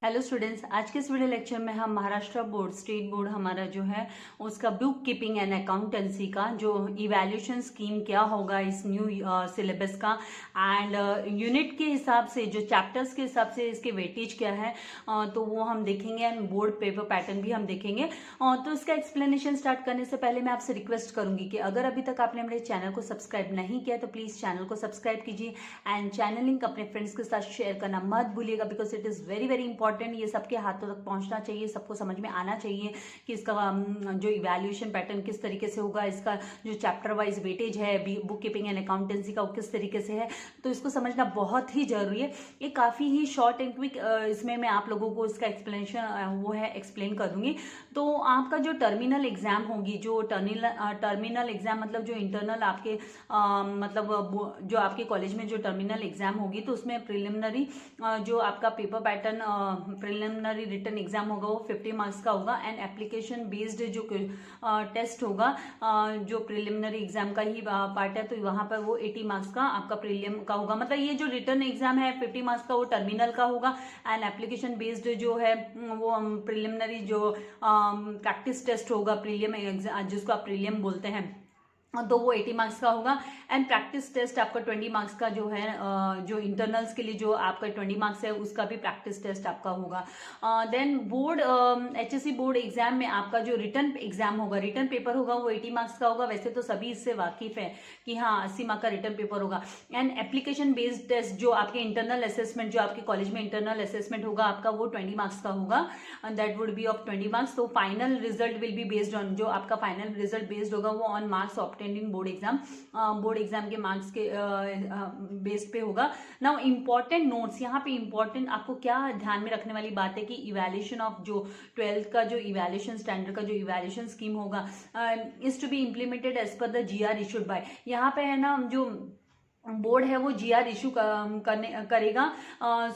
Hello students, आज के इस वीडियो लेक्चर में हम महाराष्ट्र बोर्ड स्टेट बोर्ड हमारा जो है उसका बुक कीपिंग एंड अकाउंटेंसी का जो इवैल्यूएशन स्कीम क्या होगा इस न्यू सिलेबस का एंड यूनिट के हिसाब से जो चैप्टर्स के हिसाब से इसके वेटेज क्या है तो वो हम देखेंगे एंड बोर्ड पेपर पैटर्न भी हम देखेंगे। तो इसका एक्सप्लेनेशन स्टार्ट करने से पहले मैं आपसे रिक्वेस्ट करूंगी कि अगर अभी तक आपने मेरे चैनल को सब्सक्राइब नहीं किया तो प्लीज चैनल को सब्सक्राइब कीजिए एंड चैनल लिंक अपने फ्रेंड्स के साथ शेयर करना मत भूलिएगा because it is very very important. ये सबके हाथों तक पहुंचना चाहिए, सबको समझ में आना चाहिए कि इसका जो इवैल्यूएशन पैटर्न किस तरीके से होगा, इसका जो चैप्टर वाइज वेटेज है बुक कीपिंग एंड अकाउंटेंसी का वो किस तरीके से है, तो इसको समझना बहुत ही जरूरी है। ये काफी ही शॉर्ट एंड क्विक इसमें मैं आप लोगों को इसका एक्सप्लेनेशन वो है एक्सप्लेन कर दूंगी। तो आपका जो टर्मिनल एग्जाम होगी, जो टर्मिनल एग्जाम मतलब जो इंटरनल आपके मतलब जो आपके कॉलेज में जो टर्मिनल एग्जाम होगी तो उसमें प्रिलिमिनरी जो आपका paper pattern preliminary written exam होगा वो 50 मार्क्स का होगा एंड एप्लीकेशन बेस्ड जो टेस्ट होगा जो प्रिलिमिनरी एग्जाम का ही पार्ट है तो वहां पर वो 80 मार्क्स का आपका प्रीलिम का होगा। मतलब ये जो रिटन एग्जाम है 50 मार्क्स का वो टर्मिनल का होगा एंड एप्लीकेशन बेस्ड जो है वो प्रिलिमिनरी जो प्रैक्टिस टेस्ट होगा प्रीलियम एग्जाम जिसको आप प्रीलियम बोलते हैं तो वो 80 मार्क्स का होगा एंड प्रैक्टिस टेस्ट आपका 20 मार्क्स का जो है जो इंटरनल्स के लिए जो आपका 20 मार्क्स है उसका भी प्रैक्टिस टेस्ट आपका होगा। Then board HSC board exam में आपका जो रिटन एग्जाम होगा, रिटन पेपर होगा वो 80 मार्क्स का होगा। वैसे तो सभी इससे वाकिफ है कि हाँ 80 मार्क्स का रिटन पेपर होगा एंड एप्लीकेशन बेस्ड टेस्ट जो आपके इंटरनल असेसमेंट जो आपके कॉलेज में इंटरनल असेसमेंट होगा आपका वो 20 मार्क्स का होगा and that would be of 20 marks. तो final result will be based on जो आपका फाइनल रिजल्ट बेस्ड होगा वो on marks obtain in board exam के मार्क्स के बेस पे होगा। नाउ इंपॉर्टेंट नोट्स, यहाँ पे इंपॉर्टेंट आपको क्या ध्यान में रखने वाली बात है कि इवैल्यूएशन ऑफ जो 12th का जो इवैल्यूएशन स्टैंडर्ड का जो इवैल्यूएशन स्कीम होगा is to be implemented as per the GR issued by. यहाँ पे है ना जो बोर्ड है वो जीआर इशू करेगा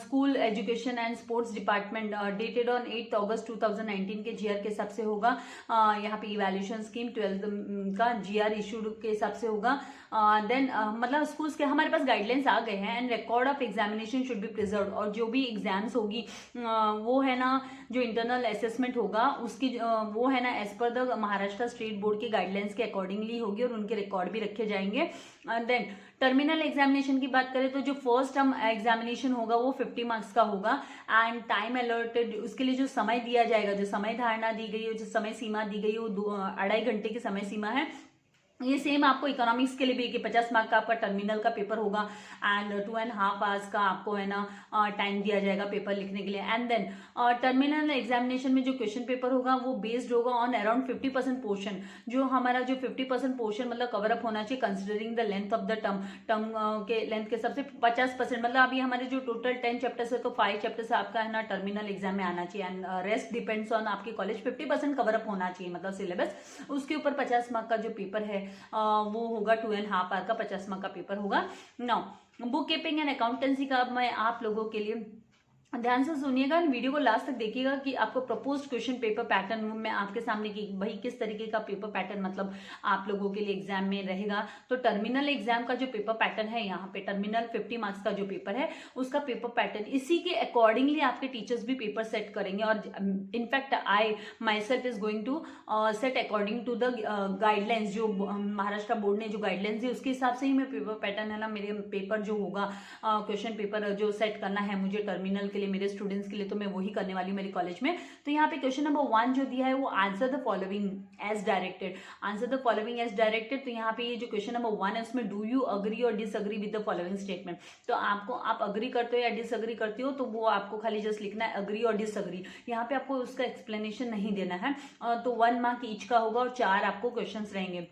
school education and sports department dated on 8 August 2019 के जीआर के हिसाब से होगा। यहाँ पे इवैल्यूएशन स्कीम 12th का जीआर इशू के हिसाब से होगा। देन मतलब स्कूल्स के हमारे पास गाइडलाइंस आ गए हैं and record of examination should be preserve. और जो भी एग्जाम्स होगी वो है ना जो इंटरनल असेसमेंट होगा उसकी वो है ना as per the Maharashtra state board के गाइडलाइंस के अकॉर्डिंगली होगी और उनके रिकॉर्ड भी रखे जाएंगे। देन टर्मिनल एग्जामिनेशन की बात करें तो जो फर्स्ट टर्म एग्जामिनेशन होगा वो 50 मार्क्स का होगा एंड टाइम अलॉटेड उसके लिए जो समय दिया जाएगा, जो समय धारणा दी गई है, जो समय सीमा दी गई है वो 2.5 घंटे की समय सीमा है। ये सेम आपको इकोनॉमिक्स के लिए भी कि 50 मार्क का आपका टर्मिनल का पेपर होगा एंड 2.5 आवर्स का आपको है ना टाइम दिया जाएगा पेपर लिखने के लिए। एंड देन टर्मिनल एग्जामिनेशन में जो क्वेश्चन पेपर होगा वो बेस्ड होगा ऑन अराउंड 50% पोर्शन। जो हमारा जो 50% पोर्शन मतलब कवर अप होना चाहिए considering the length of the term के लेंथ के सबसे 50% मतलब अभी हमारे जो टोटल 10 चैप्टर्स है तो 5 चैप्टर्स आपका है ना टर्मिनल एग्जाम में आना चाहिए एंड रेस्ट डिपेंड्स ऑन आपके कॉलेज। 50% कवर अप होना चाहिए मतलब सिलेबस, उसके ऊपर 50 मार्क का जो पेपर है वो होगा 2.5 आवर का 50 मार्क का पेपर होगा। Now book keeping and accountancy का मैं आप लोगों के लिए ध्यान से सुनिएगा, वीडियो को लास्ट तक देखिएगा कि आपको प्रपोज्ड क्वेश्चन पेपर पैटर्न मैं आपके सामने की भाई किस तरीके का पेपर पैटर्न मतलब आप लोगों के लिए एग्जाम में रहेगा। तो टर्मिनल एग्जाम का जो पेपर पैटर्न है यहाँ पे टर्मिनल 50 मार्क्स का जो पेपर है उसका पेपर पैटर्न इसी के अकॉर्डिंगली आपके टीचर्स भी पेपर सेट करेंगे और in fact I myself is going to set according to the guidelines जो महाराष्ट्र बोर्ड ने जो गाइडलाइंस दी उसके हिसाब से ही मैं पेपर पैटर्न है ना मेरे पेपर जो होगा क्वेश्चन पेपर जो सेट करना है मुझे टर्मिनल के लिए मेरे स्टूडेंट्स के लिए तो मैं वही करने वाली हूँ मेरे कॉलेज में। तो यहाँ पे क्वेश्चन नंबर 1 जो दिया है वो answer the following as directed, answer the following as directed. तो यहाँ पे ये जो क्वेश्चन नंबर 1 है उसमें do you agree or disagree with the following statement. तो आपको आप अग्री करते हो या डिसअग्री करते हो तो वो आपको खाली जस्ट लिखना है अग्री और डिसअग्री। यहाँ पे आपको उसका एक्सप्लेनेशन नहीं देना है। तो 1 मार्क ईच का होगा और 4 आपको क्वेश्चन रहेंगे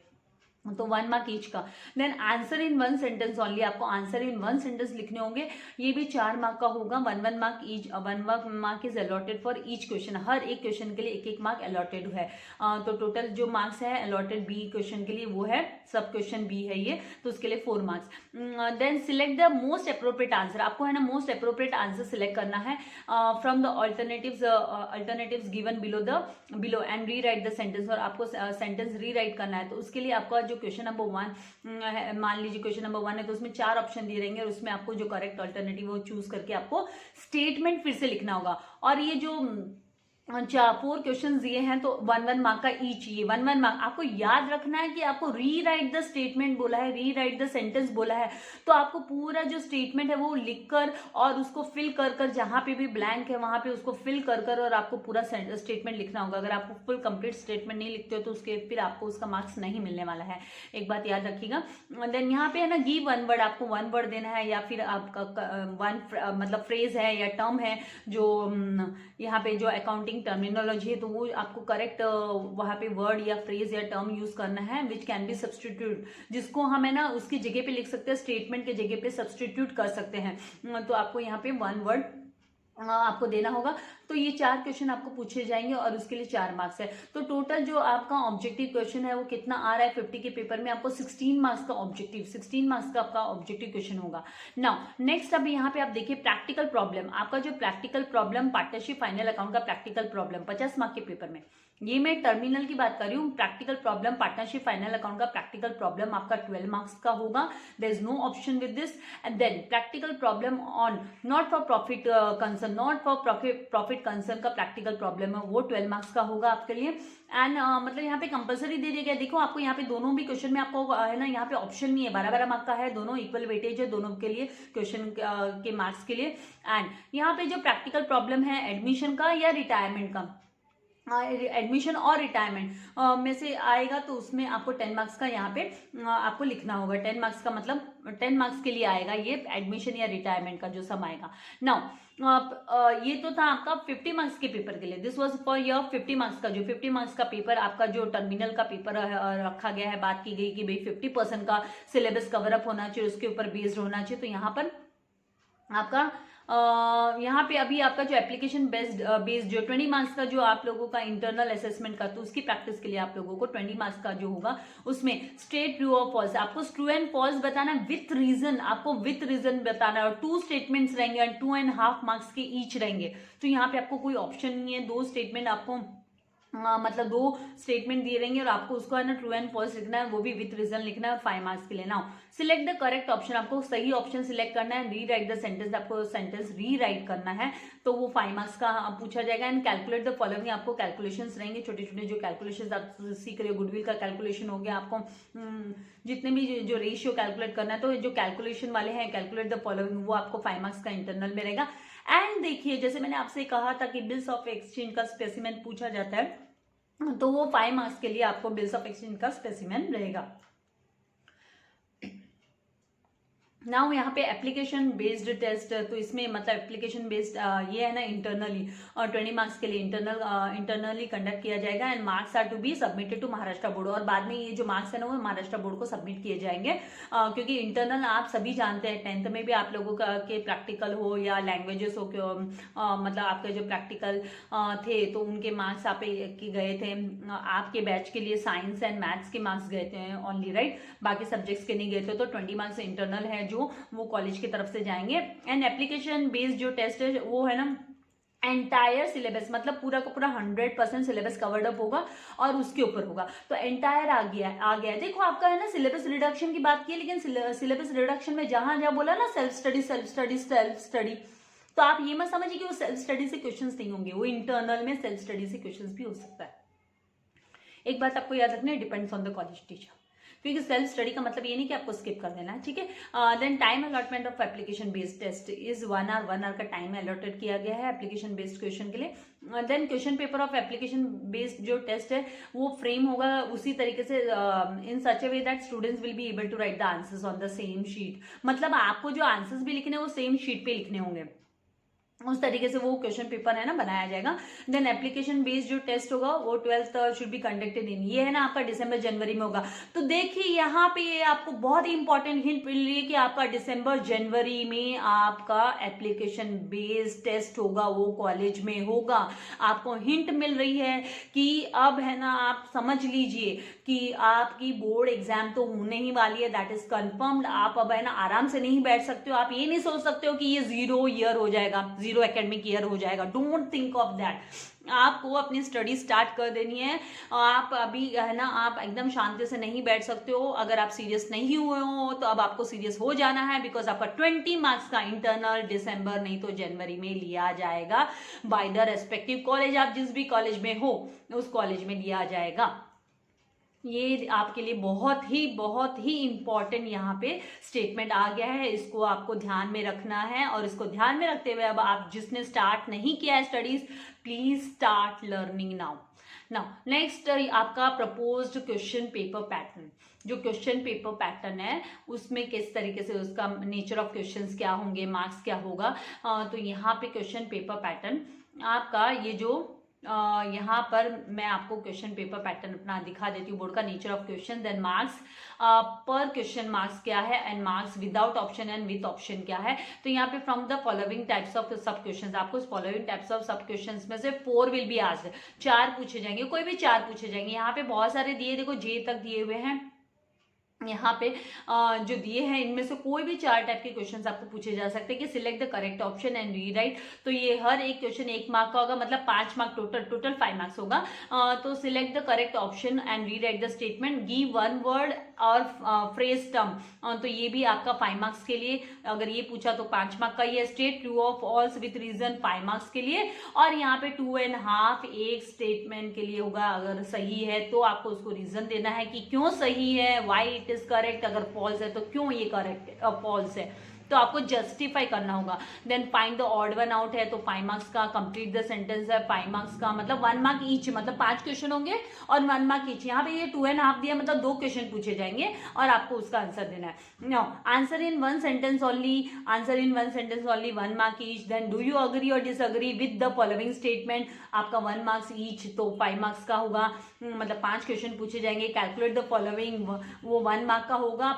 तो 1 मार्क ईच का। Then answer in 1 sentence only, आपको आंसर इन 1 सेंटेंस लिखने होंगे, ये भी 4 मार्क का होगा। 1 mark each, 1 mark is allotted for each question. हर एक क्वेश्चन के लिए 1 मार्क अलॉटेड है। तो टोटल जो मार्क्स है अलॉटेड बी क्वेश्चन के लिए वो है सब क्वेश्चन बी है ये, तो उसके लिए 4 marks. Then select the most appropriate answer, आपको है ना मोस्ट अप्रोप्रिएट आंसर सिलेक्ट करना है from the alternatives given below and rewrite the sentence. और आपको सेंटेंस री राइट करना है तो उसके लिए आपका जो क्वेश्चन नंबर 1 मान लीजिए क्वेश्चन नंबर 1 है तो उसमें 4 ऑप्शन दिए रहेंगे और उसमें आपको जो करेक्ट ऑल्टरनेटिव वो चूज करके आपको स्टेटमेंट फिर से लिखना होगा। और ये जो 4 क्वेश्चन दिए हैं तो 1 मार्क का ईच, ये 1 मार्क। आपको याद रखना है कि आपको री राइट द स्टेटमेंट बोला है, री राइट द सेंटेंस बोला है, तो आपको पूरा जो स्टेटमेंट है वो लिखकर और उसको फिल कर कर, जहां पे भी ब्लैंक है वहां पे उसको फिल कर कर और आपको पूरा स्टेटमेंट लिखना होगा। अगर आपको फुल कंप्लीट स्टेटमेंट नहीं लिखते हो तो उसके फिर आपको उसका मार्क्स नहीं मिलने वाला है, एक बात याद रखिएगा। देन यहाँ पे है ना गिव 1 वर्ड, आपको 1 वर्ड देना है या फिर आपका मतलब फ्रेज है या टर्म है जो यहाँ पे जो अकाउंटिंग टर्मिनोलॉजी है तो वो आपको करेक्ट वहाँ पे वर्ड या फ्रेज या टर्म यूज करना है विच कैन बी सब्सटीट्यूट, जिसको हम है ना उसकी जगह पे लिख सकते हैं, स्टेटमेंट के जगह पे सब्सटीट्यूट कर सकते हैं। तो आपको यहाँ पे 1 वर्ड आपको देना होगा। तो ये 4 क्वेश्चन आपको पूछे जाएंगे और उसके लिए 4 मार्क्स है। तो टोटल जो आपका ऑब्जेक्टिव क्वेश्चन है वो कितना आ रहा है 50 के पेपर में, आपको 16 मार्क्स का ऑब्जेक्टिव, 16 मार्क्स का आपका ऑब्जेक्टिव क्वेश्चन होगा। नाउ नेक्स्ट अब यहाँ पे आप देखिए प्रैक्टिकल प्रॉब्लम, आपका जो practical problem partnership final account का प्रैक्टिकल प्रॉब्लम 50 मार्क्स के पेपर में, ये मैं टर्मिनल की बात कर रही हूँ। Practical problem partnership final account का प्रैक्टिकल प्रॉब्लम आपका 12 मार्क्स का होगा, there is no option with this. And then practical problem on not for profit concern, not for profit concern का प्रैक्टिकल प्रॉब्लम है वो 12 मार्क्स का होगा आपके लिए। एंड मतलब यहाँ पे कंपलसरी दे दिया गया, देखो आपको यहाँ पे दोनों भी क्वेश्चन में आपको है ना यहाँ पे ऑप्शन नहीं है, 12-12 मार्क का है, दोनों इक्वल वेटेज है दोनों के लिए क्वेश्चन के मार्क्स के लिए। एंड यहाँ पे जो प्रैक्टिकल प्रॉब्लम है एडमिशन का या रिटायरमेंट का, एडमिशन और रिटायरमेंट में से आएगा तो उसमें आपको 10 मार्क्स का यहाँ पे आपको लिखना होगा। 10 मार्क्स का मतलब 10 मार्क्स के लिए आएगा ये एडमिशन या रिटायरमेंट का जो सम आएगा। नाउ ये तो था आपका 50 मार्क्स के पेपर के लिए, this was for your 50 marks का, जो 50 मार्क्स का पेपर आपका जो टर्मिनल का पेपर रखा गया है, बात की गई कि भाई 50% का सिलेबस कवर अप होना चाहिए, उसके ऊपर बेस्ड होना चाहिए। तो यहाँ पर आपका यहाँ पे अभी आपका जो एप्लीकेशन बेस्ड जो 20 मार्क्स का जो आप लोगों का इंटरनल असेसमेंट का, तो उसकी प्रैक्टिस के लिए आप लोगों को 20 मार्क्स का जो होगा उसमें स्ट्रेट ट्रू और फॉल्स, आपको ट्रू एंड फॉल्स बताना विथ रीजन, आपको विथ रीजन बताना और 2 स्टेटमेंट्स रहेंगे एंड 2.5 मार्क्स के ईच रहेंगे। तो यहाँ पे आपको कोई ऑप्शन नहीं है, 2 स्टेटमेंट आपको मतलब 2 स्टेटमेंट दिए रहेंगे और आपको उसको है ना ट्रू एंड फॉल्स लिखना है, वो भी विथ रीजन लिखना है 5 मार्क्स के लिए। Now select the correct option, आपको सही ऑप्शन सिलेक्ट करना है, री राइट द सेंटेंस, आपको सेंटेंस री राइट करना है, तो वो 5 मार्क्स का पूछा जाएगा। एंड कैलकुलेट द फॉलोइंग, आपको कैलकुलेशंस रहेंगे, छोटे छोटे जो कैलकुलेशंस आप सीख रहे हो, गुडविल का कैलकुलेशन हो गया, आपको जितने भी जो रेशियो कैलकुलेट करना है, तो जो कैलकुलेशन वाले हैं कैलकुलेट द फॉलोइंग, वो आपको 5 मार्क्स का इंटरनल में रहेगा। एंड देखिए जैसे मैंने आपसे कहा था कि बिल्स ऑफ एक्सचेंज का स्पेसिमेन पूछा जाता है, तो वो 5 मार्क्स के लिए आपको बिल्स ऑफ एक्सचेंज का स्पेसिमेन रहेगा। नाउ यहाँ पे एप्लीकेशन बेस्ड टेस्ट, तो इसमें मतलब एप्लीकेशन बेस्ड ये है ना इंटरनली, और 20 मार्क्स के लिए इंटरनली कंडक्ट किया जाएगा and marks are to be submitted to Maharashtra board, और बाद में ये जो मार्क्स है ना वो महाराष्ट्र बोर्ड को सबमिट किए जाएंगे, क्योंकि इंटरनल आप सभी जानते हैं 10th में भी आप लोगों का के प्रैक्टिकल हो या लैंग्वेजेस हो, मतलब आपके जो प्रैक्टिकल थे तो उनके मार्क्स आप गए थे, आपके बैच के लिए साइंस एंड मैथ्स के मार्क्स गए थे ओनली, राइट, बाकी सब्जेक्ट्स के नहीं गए थे। तो 20 मार्क्स इंटरनल है जो वो कॉलेज की तरफ से जाएंगे। एंड एप्लीकेशन बेस्ड जो टेस्ट है वो है ना एंटायर सिलेबस, मतलब पूरा का पूरा 100% सिलेबस कवर्ड अप होगा और उसके ऊपर होगा, तो एंटायर आ गया है। देखो आपका है ना सिलेबस रिडक्शन की बात की, लेकिन सिलेबस रिडक्शन में जहां जहां बोला ना सेल्फ स्टडी, तो आप ये मत समझिए कि वो सेल्फ स्टडी से क्वेश्चंस नहीं होंगे, वो इंटरनल में सेल्फ स्टडी से क्वेश्चंस भी हो सकता है। एक बात आपको याद रखना है, depends on the college teacher, क्योंकि सेल्फ स्टडी का मतलब ये नहीं कि आपको स्किप कर देना है, ठीक है। Then time allotment of application based test is 1 hour का टाइम अलॉटेड किया गया है एप्लीकेशन बेस्ड क्वेश्चन के लिए। देन question paper of application based जो टेस्ट है वो फ्रेम होगा उसी तरीके से in such a way that students will be able to write the answers on the same sheet, मतलब आपको जो आंसर्स भी लिखने हैं वो सेम शीट पे लिखने होंगे, उस तरीके से वो क्वेश्चन पेपर है ना बनाया जाएगा। देन एप्लीकेशन बेस्ड जो टेस्ट होगा वो 12th should be conducted in, ये है ना आपका दिसंबर जनवरी में होगा। तो देखिए यहाँ पे ये आपको बहुत ही इंपॉर्टेंट हिंट मिल रही है कि आपका दिसंबर जनवरी में आपका एप्लीकेशन बेस्ड टेस्ट होगा, वो कॉलेज में होगा। आपको हिंट मिल रही है कि अब है ना आप समझ लीजिए कि आपकी बोर्ड एग्जाम तो होने ही वाली है, दैट इज कंफर्म्ड। आप अब है ना आराम से नहीं बैठ सकते हो, आप ये नहीं सोच सकते हो कि ये 0 ईयर हो जाएगा, 0 एकेडमिक ईयर हो जाएगा। Don't think of that. आपको अपनी स्टडी स्टार्ट कर देनी है। आप अभी है ना आप एकदम शांति से नहीं बैठ सकते हो। अगर आप सीरियस नहीं हुए हो तो अब आपको सीरियस हो जाना है, बिकॉज आपका 20 मार्क्स का इंटरनल दिसंबर नहीं तो जनवरी में लिया जाएगा बाय द रेस्पेक्टिव कॉलेज। आप जिस भी कॉलेज में हो उस कॉलेज में लिया जाएगा। ये आपके लिए बहुत ही इंपॉर्टेंट यहाँ पे स्टेटमेंट आ गया है, इसको आपको ध्यान में रखना है। और इसको ध्यान में रखते हुए अब आप जिसने स्टार्ट नहीं किया है studies, please start learning now. Next आपका प्रपोज्ड क्वेश्चन पेपर पैटर्न। जो क्वेश्चन पेपर पैटर्न है उसमें किस तरीके से उसका नेचर ऑफ क्वेश्चंस क्या होंगे, मार्क्स क्या होगा। तो यहाँ पे क्वेश्चन पेपर पैटर्न आपका ये जो यहाँ पर मैं आपको क्वेश्चन पेपर पैटर्न अपना दिखा देती हूँ। बोर्ड का nature of question, then marks per question marks क्या है, and marks without option and with option क्या है। तो यहाँ पे from the following types of sub questions, आपको following types of sub questions में से 4 विल बी आस्क्ड, 4 पूछे जाएंगे, कोई भी 4 पूछे जाएंगे। यहाँ पे बहुत सारे दिए, देखो जे तक दिए हुए हैं यहाँ पे जो दिए हैं इनमें से कोई भी 4 टाइप के क्वेश्चंस आपको पूछे जा सकते हैं कि select the correct option and rewrite. तो ये हर एक क्वेश्चन 1 मार्क का होगा, मतलब 5 मार्क टोटल 5 मार्क्स होगा। तो select the correct option and rewrite the statement, give 1 word और फ्रेज टर्म। तो ये भी आपका 5 मार्क्स के लिए, अगर ये पूछा तो 5 मार्क का ये state true of false with reason 5 marks के लिए। और यहाँ पे 2.5 एक स्टेटमेंट के लिए होगा, अगर सही है तो आपको उसको रीजन देना है कि क्यों सही है, वाई इट इज करेक्ट। अगर फॉल्स है तो क्यों ये करेक्ट फॉल्स है, तो आपको जस्टिफाई करना होगा। Then find the odd one out है तो 5 मार्क्स का, कंप्लीट द सेंटेंस है 5 मार्क्स का, मतलब 1 मार्क ईच, मतलब 5 क्वेश्चन होंगे और 1 मार्क ईच। यहाँ पे ये 2.5 दिया, मतलब 2 क्वेश्चन पूछे जाएंगे और आपको उसका आंसर देना है। Now answer in 1 sentence only, answer in 1 sentence only, 1 mark each. Then do you agree or disagree with the following statement, आपका 1 मार्क्स ईच तो 5 मार्क्स का होगा, मतलब 5 क्वेश्चन पूछे जाएंगे। कैलकुलेट द फॉलोइंग, वो 1 मार्क का होगा,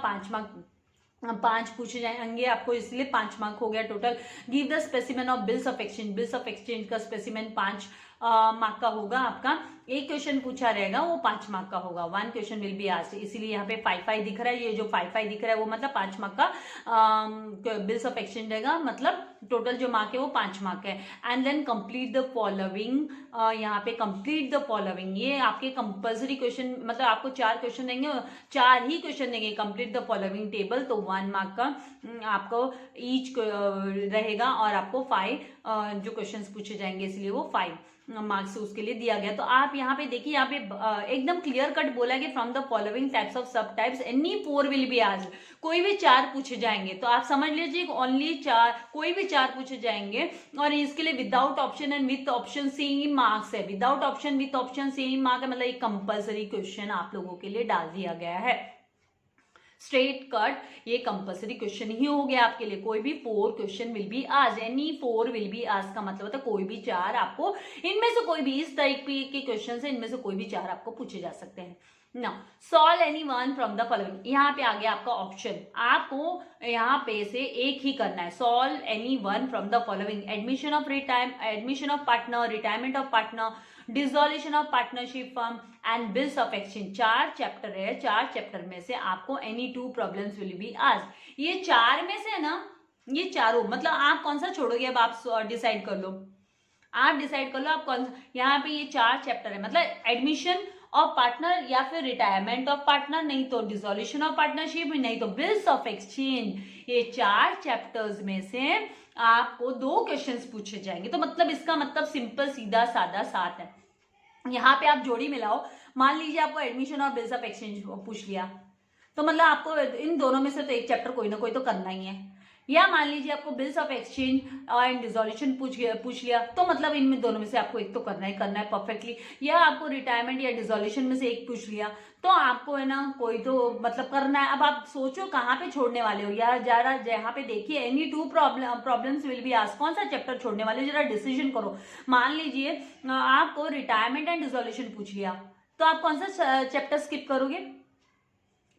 5 पूछे जाएंगे आपको, इसलिए 5 मार्क हो गया total. Give the specimen of bills of exchange, bills of exchange का स्पेसिमेन 5 मार्क का होगा आपका। एक क्वेश्चन पूछा रहेगा वो 5 मार्क का होगा, 1 क्वेश्चन विल बी आस्क्ड, इसीलिए यहाँ पे 5 दिख रहा है। ये जो 5 दिख रहा है वो मतलब 5 मार्क का बिल्स ऑफ एक्सचेंज रहेगा, मतलब टोटल जो मार्क है वो 5 मार्क है। And then complete the following, यहाँ पे कंप्लीट द फॉलोइंग, ये आपके कंपल्सरी क्वेश्चन, मतलब आपको 4 क्वेश्चन देंगे, 4 ही क्वेश्चन देंगे। कंप्लीट द फॉलोइंग टेबल, तो 1 मार्क का आपको ईच रहेगा और आपको 5 जो क्वेश्चंस पूछे जाएंगे, इसलिए वो 5 मार्क्स उसके लिए दिया गया। तो आप यहाँ पे देखिए, यहाँ पे एकदम क्लियर कट बोला कि from the following types of sub types any 4 will be asked, कोई भी 4 पूछे जाएंगे। तो आप समझ लीजिए ओनली 4, कोई भी 4 पूछे जाएंगे और इसके लिए without option and with option same marks है। Without option with option same mark है, मतलब एक कंपल्सरी क्वेश्चन आप लोगों के लिए डाल दिया गया है। स्ट्रेट कट, ये कंपल्सरी क्वेश्चन ही हो गया आपके लिए। कोई भी 4 question will be asked, any 4 will be asked का मतलब होता है कोई भी 4 आपको, इनमें से कोई भी, इस तरीके के क्वेश्चन है इनमें से कोई भी 4 आपको पूछे जा सकते हैं। Now solve any one from the following, यहाँ पे आ गया आपका ऑप्शन, आपको यहाँ पे से एक ही करना है। Solve any one from the following, admission of partner, retirement of partner, dissolution of partnership firm and bills of exchange. 4 chapter है, 4 चैप्टर में से आपको any 2 problems will be asked. ये 4 में से है ना, ये चारों, मतलब आप कौन सा छोड़ोगे अब आप डिसाइड कर लो, आप डिसाइड कर लो आप कौन सा। यहाँ पे ये 4 चैप्टर है, मतलब एडमिशन ऑफ पार्टनर या फिर रिटायरमेंट ऑफ पार्टनर, नहीं तो डिसॉल्यूशन ऑफ पार्टनरशिप, नहीं तो बिल्स ऑफ एक्सचेंज। ये 4 चैप्टर्स में से आपको 2 क्वेश्चंस पूछे जाएंगे। तो मतलब इसका मतलब सिंपल सीधा सादा 7 है। यहाँ पे आप जोड़ी मिलाओ, मान लीजिए आपको एडमिशन और बिल्स ऑफ एक्सचेंज पूछ लिया, तो मतलब आपको इन दोनों में से तो एक चैप्टर कोई ना कोई तो करना ही है। या मान लीजिए आपको bills of exchange and dissolution पूछ लिया, तो मतलब इनमें दोनों में से आपको एक तो करना है परफेक्टली। या आपको रिटायरमेंट या डिसॉल्यूशन में से एक पूछ लिया, तो आपको है ना कोई तो मतलब करना है। अब आप सोचो कहाँ पे छोड़ने वाले हो, या जरा यहाँ पे देखिए any 2 problems will be asked, कौन सा चैप्टर छोड़ने वाले हो, जरा डिसीजन करो। मान लीजिए आपको रिटायरमेंट एंड डिसॉल्यूशन पूछ लिया, तो आप कौन सा चैप्टर स्किप करोगे।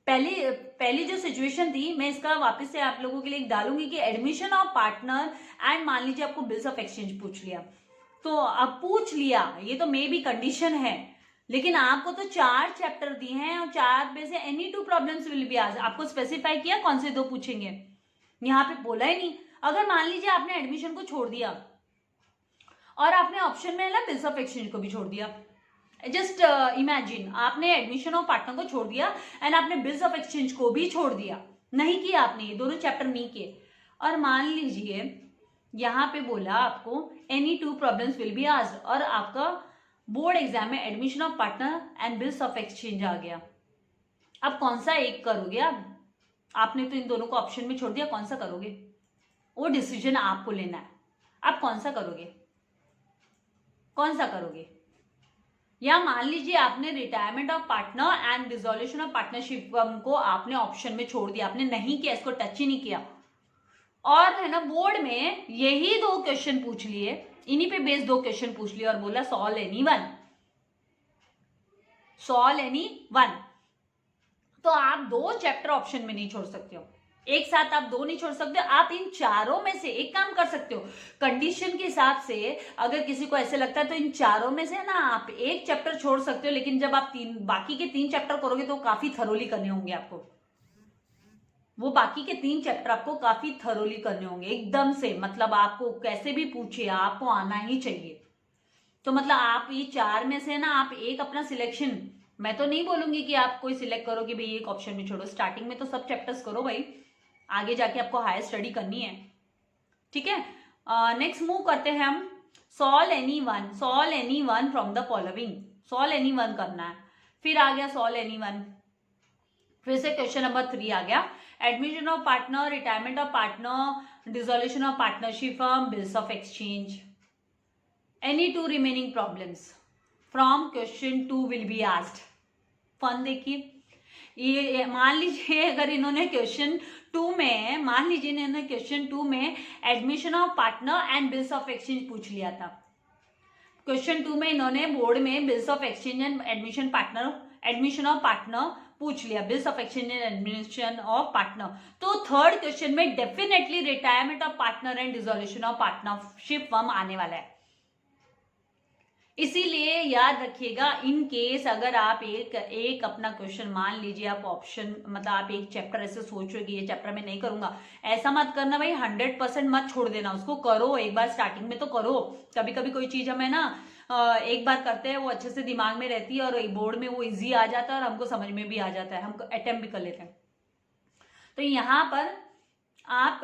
पहली जो सिचुएशन थी, मैं इसका वापस से आप लोगों के लिए डालूंगी कि एडमिशन ऑफ पार्टनर एंड मान लीजिए आपको बिल्स ऑफ एक्सचेंज पूछ लिया, तो अब पूछ लिया, ये तो मे भी कंडीशन है, लेकिन आपको तो 4 चैप्टर दिए हैं और 4 में से any 2 problems will be asked. आपको स्पेसिफाई किया कौन से 2 पूछेंगे, यहाँ पे बोला ही नहीं। अगर मान लीजिए आपने एडमिशन को छोड़ दिया और आपने ऑप्शन में ना बिल्स ऑफ एक्सचेंज को भी छोड़ दिया, जस्ट इमेजिन आपने एडमिशन ऑफ पार्टनर को छोड़ दिया एंड आपने बिल्स ऑफ एक्सचेंज को भी छोड़ दिया, नहीं किया आपने, ये दोनों चैप्टर नहीं किए। और मान लीजिए यहाँ पे बोला आपको any 2 problems will be asked और आपका बोर्ड एग्जाम में admission of partner and bills of exchange आ गया। अब कौन सा एक करोगे आप? आपने तो इन दोनों को ऑप्शन में छोड़ दिया, कौन सा करोगे? वो डिसीजन आपको लेना है। आप कौन सा करोगे, कौन सा करोगे? या मान लीजिए आपने retirement of partner and dissolution of partnership को आपने ऑप्शन में छोड़ दिया, आपने नहीं किया, इसको टच ही नहीं किया, और है ना बोर्ड में यही 2 क्वेश्चन पूछ लिए, इन्हीं पे बेस्ड 2 क्वेश्चन पूछ लिए और बोला solve any one, solve any one. तो आप 2 चैप्टर ऑप्शन में नहीं छोड़ सकते हो, एक साथ आप 2 नहीं छोड़ सकते। आप इन चारों में से एक काम कर सकते हो, कंडीशन के हिसाब से अगर किसी को ऐसे लगता है तो इन चारों में से ना आप एक चैप्टर छोड़ सकते हो, लेकिन जब आप बाकी के 3 चैप्टर करोगे तो काफी थरोली करने होंगे आपको, वो बाकी के 3 चैप्टर आपको काफी थरोली करने होंगे एकदम से, मतलब आपको कैसे भी पूछे आपको आना ही चाहिए। तो मतलब आप ये 4 में से ना आप एक अपना सिलेक्शन, मैं तो नहीं बोलूंगी कि आप कोई सिलेक्ट करो कि भाई एक ऑप्शन में छोड़ो, स्टार्टिंग में तो सब चैप्टर्स करो भाई, आगे जाके आपको हायर स्टडी करनी है, ठीक है। नेक्स्ट मूव करते हैं हम, solve any one from the following, solve any one करना है। फिर आ गया सॉल्व एनी वन, फिर से क्वेश्चन नंबर 3 आ गया, admission of partner, retirement of partner, dissolution of partnership firm, bills of exchange, any 2 remaining problems from question 2 will be asked. फन देखिए, ये मान लीजिए अगर इन्होंने क्वेश्चन 2 में, मान लीजिए इन्होंने क्वेश्चन 2 में admission of partner and bills of exchange पूछ लिया था, क्वेश्चन 2 में इन्होंने बोर्ड में bills of exchange and admission of partner पूछ लिया, bills of exchange and admission of partner, तो थर्ड क्वेश्चन में definitely retirement of partner and dissolution of partnership firm आने वाला है। इसीलिए याद रखिएगा, इन केस अगर आप एक अपना क्वेश्चन, मान लीजिए आप ऑप्शन, मतलब आप एक चैप्टर ऐसे सोच रहे कि ये चैप्टर में नहीं करूंगा, ऐसा मत करना भाई, 100% मत छोड़ देना, उसको करो, एक बार स्टार्टिंग में तो करो। कभी कभी कोई चीज हमें ना एक बार करते हैं वो अच्छे से दिमाग में रहती है और बोर्ड में वो इजी आ जाता है और हमको समझ में भी आ जाता है, हम अटेम्प्ट भी कर लेते हैं। तो यहाँ पर आप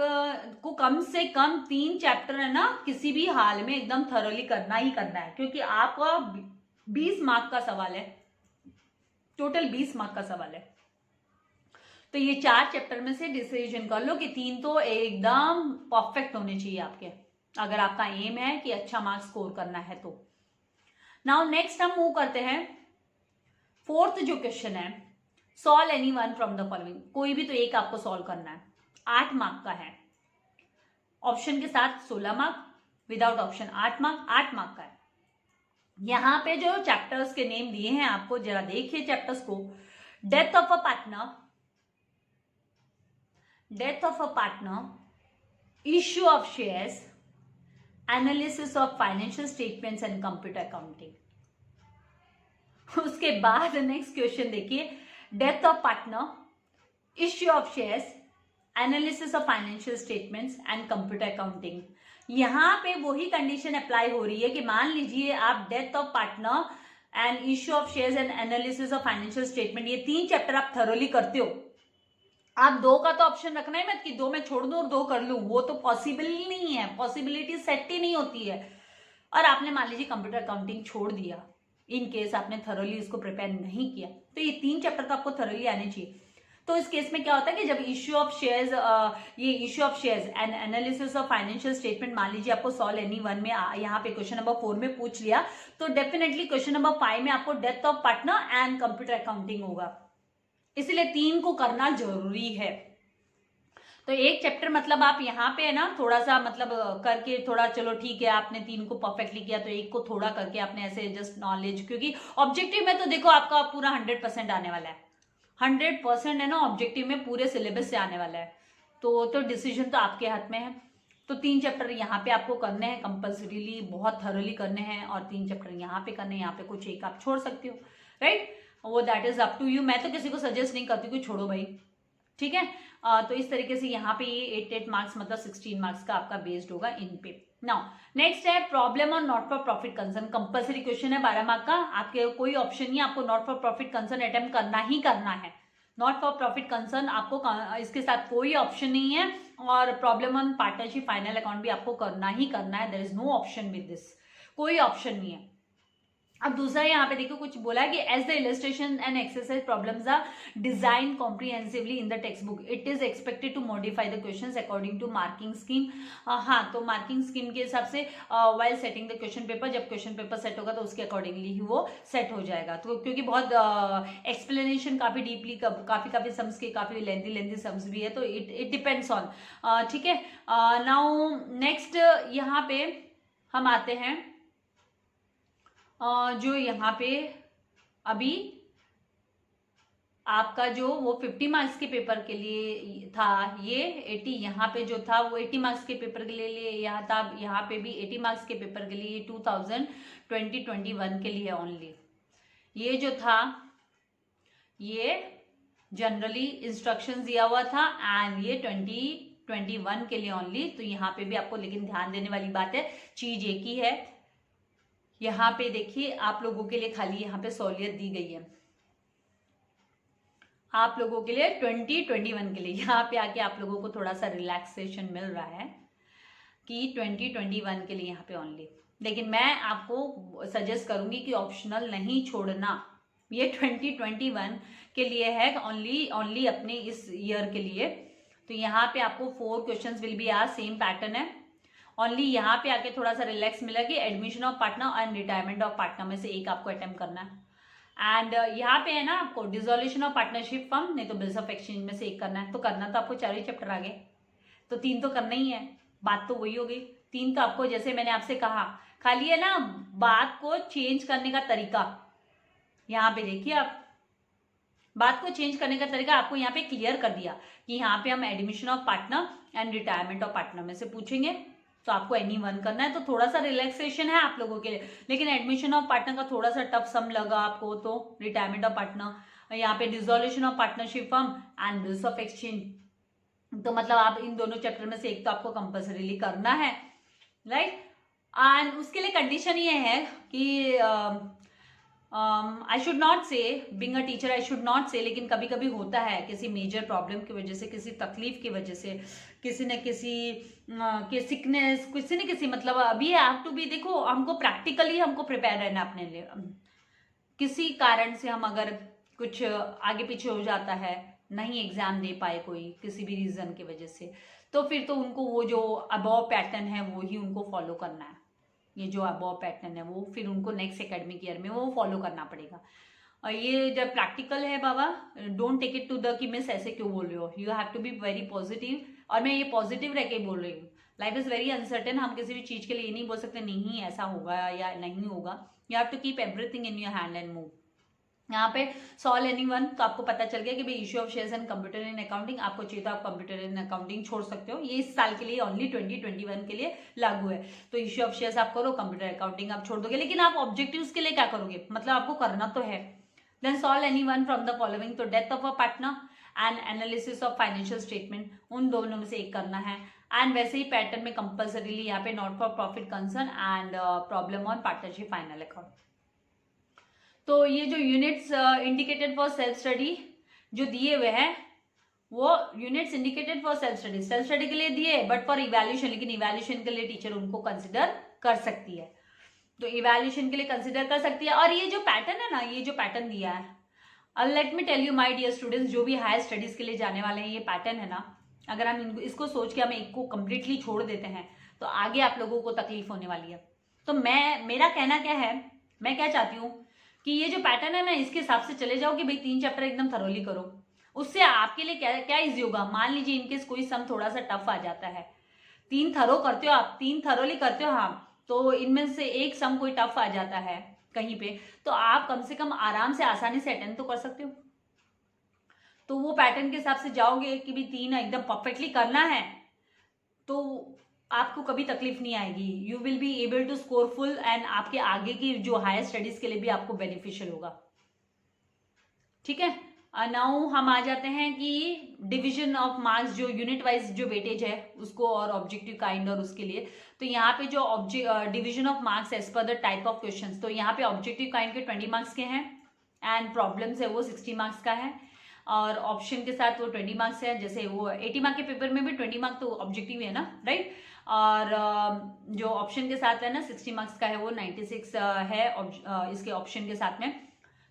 को कम से कम 3 चैप्टर है ना किसी भी हाल में एकदम थरोली करना ही करना है, क्योंकि आपका 20 मार्क का सवाल है, टोटल 20 मार्क का सवाल है। तो ये 4 चैप्टर में से डिसीजन कर लो कि 3 तो एकदम परफेक्ट होने चाहिए आपके, अगर आपका एम है कि अच्छा मार्क्स स्कोर करना है तो। नाउ नेक्स्ट हम मूव करते हैं, 4th जो क्वेश्चन है, solve any one from the following, कोई भी तो एक आपको सॉल्व करना है, 8 मार्क का है, ऑप्शन के साथ 16 मार्क, विदाउट ऑप्शन 8 मार्क का है। यहां पे जो चैप्टर्स के नेम दिए हैं आपको, जरा देखिए चैप्टर्स को, death of a partner, issue of shares, analysis of financial statements and computer accounting. उसके बाद नेक्स्ट क्वेश्चन देखिए, death of partner, issue of shares, analysis of financial statements and computer accounting. यहां पे वही कंडीशन अप्लाई हो रही है कि मान लीजिए आप death of partner and issue of shares and analysis of financial statement, ये 3 चैप्टर आप थरोली करते हो, आप 2 का तो ऑप्शन रखना ही मत कि 2 में छोड़ दो और 2 कर लूं, वो तो पॉसिबल ही नहीं है, पॉसिबिलिटी सेट ही नहीं होती है। और आपने मान लीजिए कंप्यूटर अकाउंटिंग छोड़ दिया, इन केस आपने थरोली इसको प्रिपेयर नहीं किया, तो ये 3 चैप्टर तो आपको थरोली आने चाहिए। तो इस केस में क्या होता है कि जब इश्यू ऑफ शेयर्स, ये issue of shares and analysis of financial statement मान लीजिए आपको सॉल्व एनी वन में यहाँ पे क्वेश्चन नंबर 4 में पूछ लिया, तो डेफिनेटली क्वेश्चन नंबर 5 में आपको death of partner and computer accounting होगा, इसलिए 3 को करना जरूरी है। तो एक चैप्टर मतलब आप यहाँ पे है ना थोड़ा सा मतलब करके थोड़ा, चलो ठीक है आपने 3 को परफेक्टली किया तो एक को थोड़ा करके आपने ऐसे जस्ट नॉलेज, क्योंकि ऑब्जेक्टिव में तो देखो आपका पूरा 100% आने वाला है, 100% है ना ऑब्जेक्टिव में पूरे सिलेबस से आने वाला है, तो डिसीजन तो आपके हाथ में है। तो 3 चैप्टर यहाँ पे आपको करने हैं कंपल्सरीली, बहुत थरोली करने हैं, और 3 चैप्टर यहाँ पे करने हैं, यहाँ पे कुछ एक आप छोड़ सकते हो। राइट, वो that is up to you. मैं तो किसी को सजेस्ट नहीं करती कि छोड़ो भाई, ठीक है। तो इस तरीके से यहाँ पे ये 8 मार्क्स मतलब 16 मार्क्स का आपका बेस्ड होगा इन पे। नाउ नेक्स्ट है प्रॉब्लम और not for profit concern, compulsory question है 12 मार्क का, आपके कोई ऑप्शन नहीं है, आपको not for profit concern attempt करना ही करना है। नॉट फॉर प्रॉफिट कंसर्न आपको इसके साथ कोई ऑप्शन नहीं है, और problem on partnership final account भी आपको करना ही करना है, there is no option with this, कोई ऑप्शन नहीं है। अब दूसरा यहाँ पे देखो कुछ बोला है कि as the illustration and exercise problems are design comprehensively in the textbook it is expected to modify the questions according to marking scheme. हाँ, तो मार्किंग स्कीम के हिसाब से while setting the question paper, जब question paper set होगा तो उसके accordingly ही वो सेट हो जाएगा। तो क्योंकि बहुत एक्सप्लेनेशन काफी डीपली, काफी सम्स के काफी लेंथी सम्स भी है, तो इट डिपेंड्स ऑन, ठीक है। नाउ नेक्स्ट यहाँ पे हम आते हैं जो यहाँ पे अभी आपका जो वो 50 मार्क्स के पेपर के लिए था, ये 80 यहाँ पे जो था वो 80 मार्क्स के पेपर के लिए यहाँ था, यहाँ पे भी 80 मार्क्स के पेपर के लिए 2020-21 के लिए ओनली। ये जो था ये जनरली इंस्ट्रक्शंस दिया हुआ था, एंड ये 2021 के लिए ओनली। तो यहाँ पे भी आपको लेकिन ध्यान देने वाली बात है, चीज एक ही है, यहाँ पे देखिए आप लोगों के लिए खाली यहाँ पे सहूलियत दी गई है, आप लोगों के लिए 2021 के लिए यहाँ पे आके आप लोगों को थोड़ा सा रिलैक्सेशन मिल रहा है कि 2021 के लिए यहाँ पे ओनली। लेकिन मैं आपको सजेस्ट करूंगी कि ऑप्शनल नहीं छोड़ना, ये 2021 के लिए है ओनली अपने इस ईयर के लिए। तो यहाँ पे आपको 4 questions will be asked, same pattern है, ओनली यहाँ पे आके थोड़ा सा रिलैक्स मिला कि admission of partner and retirement of partner में से एक आपको अटेम्प्ट करना है। एंड यहाँ पे है ना आपको डिसोल्यूशन ऑफ पार्टनरशिप फर्म, नहीं तो बिल्स ऑफ एक्सचेंज में से एक करना है। तो करना तो आपको 4 ही चैप्टर आ गए, तो 3 तो करना ही है, बात तो वही हो गई। 3 तो आपको, जैसे मैंने आपसे कहा, खाली है ना बात को चेंज करने का तरीका, यहाँ पे देखिए आप बात को चेंज करने का तरीका आपको यहाँ पे क्लियर कर दिया कि यहाँ पे हम admission of partner and retirement of partner में से पूछेंगे, तो आपको एनी वन करना है, तो थोड़ा सा रिलैक्सेशन है आप लोगों के लिए। लेकिन एडमिशन ऑफ पार्टनर का थोड़ा सा टफ सम लगा आपको, तो रिटायरमेंट ऑफ पार्टनर, यहाँ पे dissolution of partnership firm and bills of exchange, तो मतलब आप इन दोनों चैप्टर में से एक तो आपको कंपल्सरीली करना है, राइट। एंड उसके लिए कंडीशन ये है कि आई शुड नॉट से, being a teacher I should not से, लेकिन कभी कभी होता है किसी मेजर प्रॉब्लम की वजह से, किसी तकलीफ की वजह से, किसी न किसी के सिकनेस, किसी न किसी, मतलब अभी हैव टू बी, देखो हमको प्रैक्टिकली हमको प्रिपेयर रहना अपने लिए। किसी कारण से हम अगर कुछ आगे पीछे हो जाता है, नहीं एग्जाम दे पाए कोई किसी भी रीजन की वजह से, तो फिर तो उनको वो जो अबव पैटर्न है वो ही उनको फॉलो करना है। ये जो अबव पैटर्न है वो फिर उनको नेक्स्ट एकेडमिक ईयर में वो फॉलो करना पड़ेगा। और ये जब प्रैक्टिकल है बाबा, don't take it to the कि मिस ऐसे क्यों बोल रहे हो, you have to be very positive. और मैं ये पॉजिटिव रह के बोल रही हूँ, लाइफ इज वेरी अनसर्टेन, हम किसी भी चीज के लिए ये नहीं बोल सकते नहीं ऐसा होगा या नहीं होगा। You have to keep everything in your hand and move. यहाँ पे सॉल्व एनीवन, तो आपको पता चल गया कि भाई issue of shares and computer in accounting, आपको चाहिए तो आप कंप्यूटर इन अकाउंटिंग छोड़ सकते हो, ये इस साल के लिए ओनली 2021 के लिए लागू है। तो इश्यू ऑफ शेयर्स आप करो, कंप्यूटर अकाउंटिंग आप छोड़ दोगे, लेकिन आप ऑब्जेक्टिव्स के लिए क्या करोगे, मतलब आपको करना तो है। Then solve anyone from the following, तो death of a partner and analysis of financial statement, उन दोनों में से एक करना है। एंड वैसे ही पैटर्न में कंपल्सरीली यहाँ पे not for profit concern and problem on partnership final account. तो ये जो units indicated for self study जो दिए हुए हैं, वो units indicated for self study के लिए दिए, बट फॉर इवैल्यूएशन, लेकिन इवैल्यूएशन के लिए टीचर उनको कंसिडर कर सकती है, तो इवैल्यूएशन के लिए कंसिडर कर सकती है। और ये जो पैटर्न है ना, ये जो पैटर्न दिया है, let me tell you my dear students, जो भी हायर स्टडीज के लिए जाने वाले हैं, ये पैटर्न है ना, अगर हम इसको सोच के हम एक को कंप्लीटली छोड़ देते हैं तो आगे आप लोगों को तकलीफ होने वाली है। तो मेरा कहना क्या है, मैं क्या चाहती हूँ कि ये जो पैटर्न है ना, इसके हिसाब से चले जाओ कि भाई 3 चैप्टर एकदम थरोली करो, उससे आपके लिए क्या क्या इजी होगा। मान लीजिए इनकेस कोई सम थोड़ा सा टफ आ जाता है, 3 थरो करते हो आप, 3 थरोली करते हो, हाँ, तो इनमें से एक सम कोई टफ आ जाता है कहीं पे, तो आप कम से कम आराम से आसानी से अटेम्प्ट तो कर सकते हो। तो वो पैटर्न के हिसाब से जाओगे कि भाई 3 एकदम परफेक्टली करना है, तो आपको कभी तकलीफ नहीं आएगी, you will be able to score full, and आपके आगे की जो हायर स्टडीज के लिए भी आपको बेनिफिशियल होगा। ठीक है। नाउ हम आ जाते हैं कि डिवीजन ऑफ मार्क्स, जो यूनिट वाइज जो वेटेज है उसको, और ऑब्जेक्टिव काइंड और उसके लिए। तो यहाँ पे जो division of marks as per the type of questions, तो यहाँ पे ऑब्जेक्टिव काइंड के 20 मार्क्स के हैं एंड प्रॉब्लम्स है वो 60 मार्क्स का है, और ऑप्शन के साथ वो 20 मार्क्स है। जैसे वो 80 मार्क के पेपर में भी 20 मार्क तो ऑब्जेक्टिव है ना, राइट। और जो ऑप्शन के साथ है ना 60 मार्क्स का है वो 96 है इसके ऑप्शन के साथ में।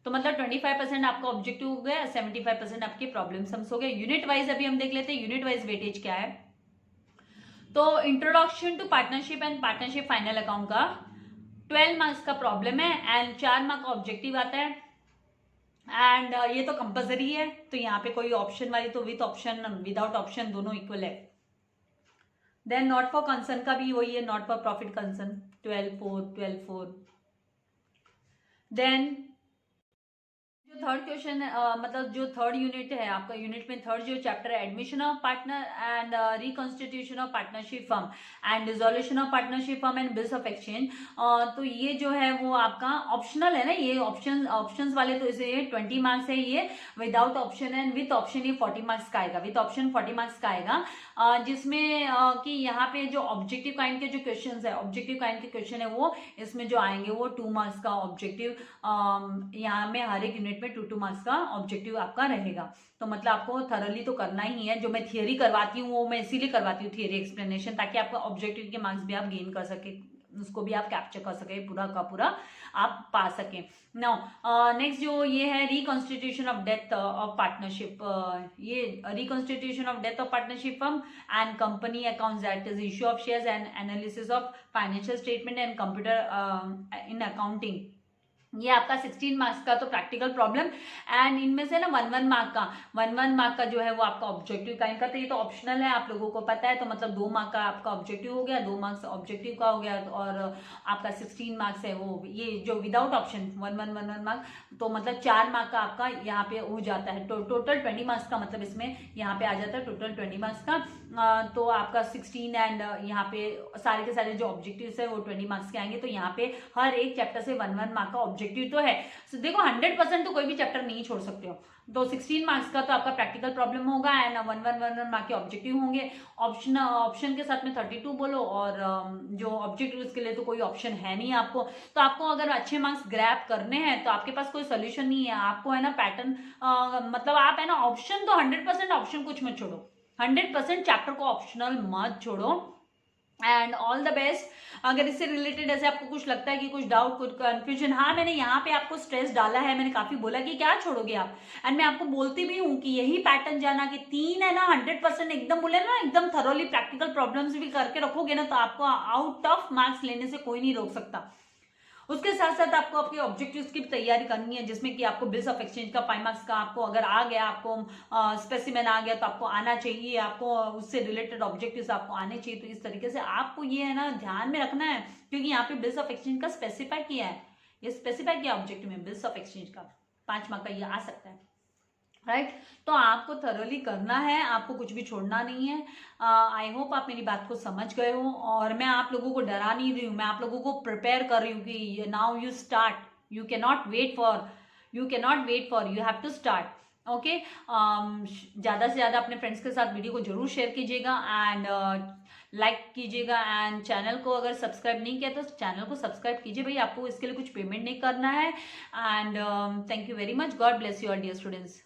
तो मतलब 25% आपका ऑब्जेक्टिव हो गया, 75% आपके प्रॉब्लम सम्स हो गए। यूनिट वाइज अभी हम देख लेते हैं यूनिट वाइज वेटेज क्या है। तो introduction to partnership and partnership final account का 12 मार्क्स का प्रॉब्लम है एंड 4 मार्क का ऑब्जेक्टिव आता है एंड ये तो कंपलसरी है। तो यहाँ पे कोई ऑप्शन वाली तो विथ ऑप्शन विदाउट ऑप्शन दोनों इक्वल है। देन नॉट फॉर कंसर्न का भी वही है, not for profit concern 12/4 then जो थर्ड क्वेश्चन मतलब जो थर्ड यूनिट है आपका, यूनिट में थर्ड जो चैप्टर है, admission of partner and reconstitution of partnership firm and dissolution of partnership firm and bills of exchange. तो ये जो है वो आपका ऑप्शनल है ना, ये ऑप्शंस वाले, तो इसे 20 मार्क्स है ये without option and with option ये 40 मार्क्स का आएगा, विथ ऑप्शन 40 मार्क्स का आएगा। जिसमें कि यहाँ पे जो ऑब्जेक्टिव काइंड के जो क्वेश्चन है, ऑब्जेक्टिव काइंड के क्वेश्चन है वो इसमें जो आएंगे वो 2 मार्क्स का ऑब्जेक्टिव, यहाँ में हर एक यूनिट में 2 मार्क्स का ऑब्जेक्टिव आपका रहेगा। तो मतलब आपको थरली तो करना ही है। जो मैं थियरी करवाती हूँ वो मैं इसीलिए करवाती हूँ, थियरी एक्सप्लेनेशन, ताकि आपका ऑब्जेक्टिव के मार्क्स भी आप गेन कर सके, उसको भी आप कैप्चर कर सके, पूरा का पूरा आप पा सकें। नाउ नेक्स्ट जो ये है reconstitution of death of partnership, ये reconstitution of death of partnership firm and company accounts, that is issue of shares and analysis of financial statement and computer in accounting. ये आपका 16 मार्क्स का तो practical problem and इनमें से ना 1 mark का जो है वो आपका ऑब्जेक्टिव काइंड का। तो ये तो ऑप्शनल है, आप लोगों को पता है। तो मतलब 2 मार्क का आपका ऑब्जेक्टिव हो गया, 2 मार्क्स ऑब्जेक्टिव का हो गया, और आपका 16 मार्क्स है वो ये जो विदाउट ऑप्शन 1 मार्क, तो मतलब 4 मार्क का आपका यहाँ पे हो जाता है। टोटल 20 मार्क्स का मतलब इसमें यहाँ पे आ जाता है टोटल 20 मार्क्स का। तो आपका 16 एंड यहाँ पे सारे के सारे जो ऑब्जेक्टिव्स है वो 20 मार्क्स के आएंगे। तो यहाँ पे हर एक चैप्टर से 1 मार्क का ऑब्जेक्टिव तो है। So, देखो 100% तो कोई भी चैप्टर नहीं छोड़ सकते हो। तो 16 मार्क्स का तो आपका प्रैक्टिकल प्रॉब्लम होगा एंड 1 मार्क के ऑब्जेक्टिव होंगे। ऑप्शन के साथ में 32 बोलो, और जो ऑब्जेक्टिव के लिए तो कोई ऑप्शन है नहीं आपको। तो आपको अगर अच्छे मार्क्स ग्रैब करने हैं तो आपके पास कोई सोल्यूशन नहीं है, आपको है ना पैटर्न, मतलब आप है ना ऑप्शन तो 100% ऑप्शन कुछ मत छोड़ो, 100% चैप्टर को ऑप्शनल मत छोड़ो एंड ऑल द बेस्ट। अगर इससे रिलेटेड ऐसे आपको कुछ लगता है कि कुछ डाउट, कुछ कंफ्यूजन, हाँ मैंने यहाँ पे आपको स्ट्रेस डाला है, मैंने काफी बोला कि क्या छोड़ोगे आप, एंड मैं आपको बोलती भी हूँ कि यही पैटर्न जाना कि 3 है ना 100% एकदम बोले ना, एकदम थरोली प्रैक्टिकल प्रॉब्लम्स भी करके रखोगे ना, तो आपको आउट ऑफ मार्क्स लेने से कोई नहीं रोक सकता। उसके साथ साथ आपको आपके ऑब्जेक्टिव्स की तैयारी करनी है, जिसमें कि आपको बिल्स ऑफ एक्सचेंज का 5 मार्क्स का आपको अगर आ गया, आपको स्पेसिमेन आ गया तो आपको आना चाहिए, आपको उससे रिलेटेड ऑब्जेक्टिव्स आपको आने चाहिए। तो इस तरीके से आपको ये है ना ध्यान में रखना है, क्योंकि यहाँ पे बिल्स ऑफ एक्सचेंज का स्पेसिफाई किया है, ये स्पेसिफाई किया ऑब्जेक्टिव में, बिल्स ऑफ एक्सचेंज का 5 मार्क का ये आ सकता है, राइट। तो आपको थरोली करना है, आपको कुछ भी छोड़ना नहीं है। आई होप आप मेरी बात को समझ गए हो, और मैं आप लोगों को डरा नहीं रही हूँ, मैं आप लोगों को प्रिपेयर कर रही हूँ कि now you start, you can not wait for, you have to start. Okay, ज़्यादा से ज़्यादा अपने फ्रेंड्स के साथ वीडियो को जरूर शेयर कीजिएगा एंड लाइक कीजिएगा, एंड चैनल को अगर सब्सक्राइब नहीं किया तो चैनल को सब्सक्राइब कीजिए भाई, आपको इसके लिए कुछ पेमेंट नहीं करना है। And thank you very much, God bless you all dear students.